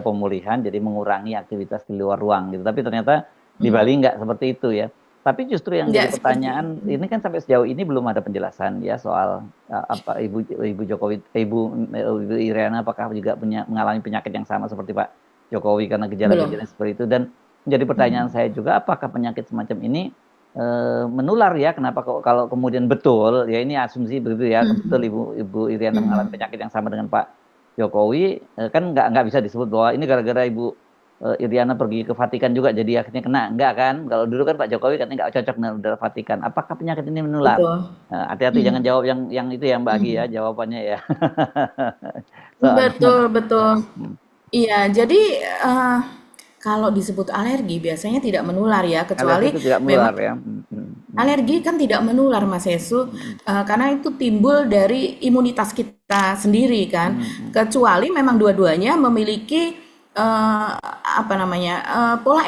pemulihan, jadi mengurangi aktivitas di luar ruang gitu. Tapi ternyata di Hmm. Bali nggak seperti itu ya. Tapi justru yang jadi Nggak seperti pertanyaan itu. ini kan sampai sejauh ini belum ada penjelasan ya soal apa Ibu Jokowi, Ibu Iriana apakah juga mengalami penyakit yang sama seperti Pak Jokowi karena Belum. gejala-gejala seperti itu. Dan menjadi pertanyaan Hmm. saya juga apakah penyakit semacam ini menular ya? Kenapa kok kalau kemudian betul ya ini asumsi begitu ya betul Hmm. Ibu Iriana mengalami Hmm. penyakit yang sama dengan Pak Jokowi kan nggak bisa disebut bahwa ini gara-gara Ibu Iriana pergi ke Vatikan juga jadi akhirnya kena enggak kan? Kalau dulu kan Pak Jokowi katanya nggak cocok dengan udara Vatikan. Apakah penyakit ini menular? Betul. Hati-hati Hmm. jangan jawab yang itu ya Mbak Agi ya Hmm. jawabannya ya. Soalnya Betul, betul. hmm, Iya, jadi eh, kalau disebut alergi biasanya tidak menular ya, alergi kecuali itu tidak memang menular ya. alergi kan tidak menular Mas Yesu, Hmm, karena itu timbul dari imunitas kita sendiri kan. hmm, hmm. Kecuali memang dua-duanya memiliki apa namanya pola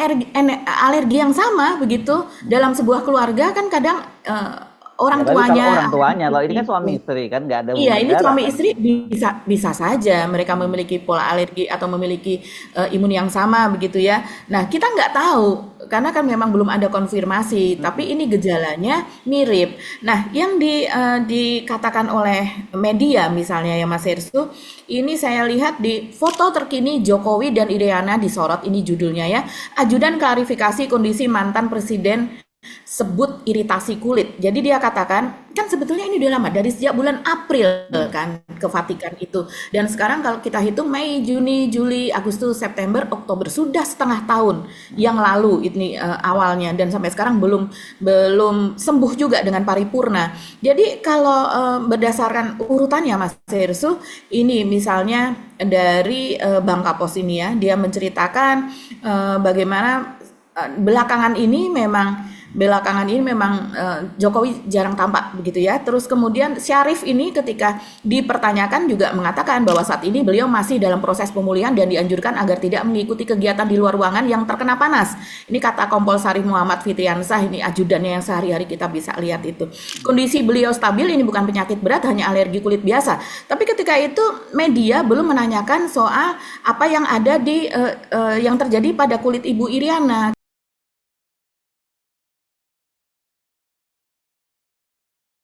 alergi yang sama begitu dalam sebuah keluarga kan kadang Ya orang tapi kalau orang tuanya tuanya, kalau ini kan suami alergi. istri kan nggak ada Iya, hubungan ini darah suami kan. istri bisa bisa saja mereka Hmm, memiliki pola alergi atau memiliki imun yang sama begitu ya. Nah, kita nggak tahu karena kan memang belum ada konfirmasi, hmm. tapi ini gejalanya mirip. Nah, yang dikatakan oleh media misalnya ya Mas Hersu, ini saya lihat di foto terkini Jokowi dan Iriana disorot ini judulnya ya, ajudan klarifikasi kondisi mantan presiden sebut iritasi kulit. Jadi dia katakan, kan sebetulnya ini udah lama, dari sejak bulan April Hmm. kan ke Vatikan itu. Dan sekarang kalau kita hitung Mei, Juni, Juli, Agustus, September, Oktober, sudah setengah tahun yang Hmm. lalu ini awalnya dan sampai sekarang belum belum sembuh juga dengan paripurna. Jadi kalau berdasarkan urutannya Mas Hersu, ini misalnya dari Bang Kapos ini ya, dia menceritakan bagaimana belakangan ini memang Jokowi jarang tampak begitu ya. Terus kemudian Syarif ini ketika dipertanyakan juga mengatakan bahwa saat ini beliau masih dalam proses pemulihan dan dianjurkan agar tidak mengikuti kegiatan di luar ruangan yang terkena panas. Ini kata Kompol Sarif Muhammad Fitriansah, ini ajudannya yang sehari-hari kita bisa lihat itu. Kondisi beliau stabil, ini bukan penyakit berat, hanya alergi kulit biasa. Tapi ketika itu media belum menanyakan soal apa yang ada yang terjadi pada kulit Ibu Iriana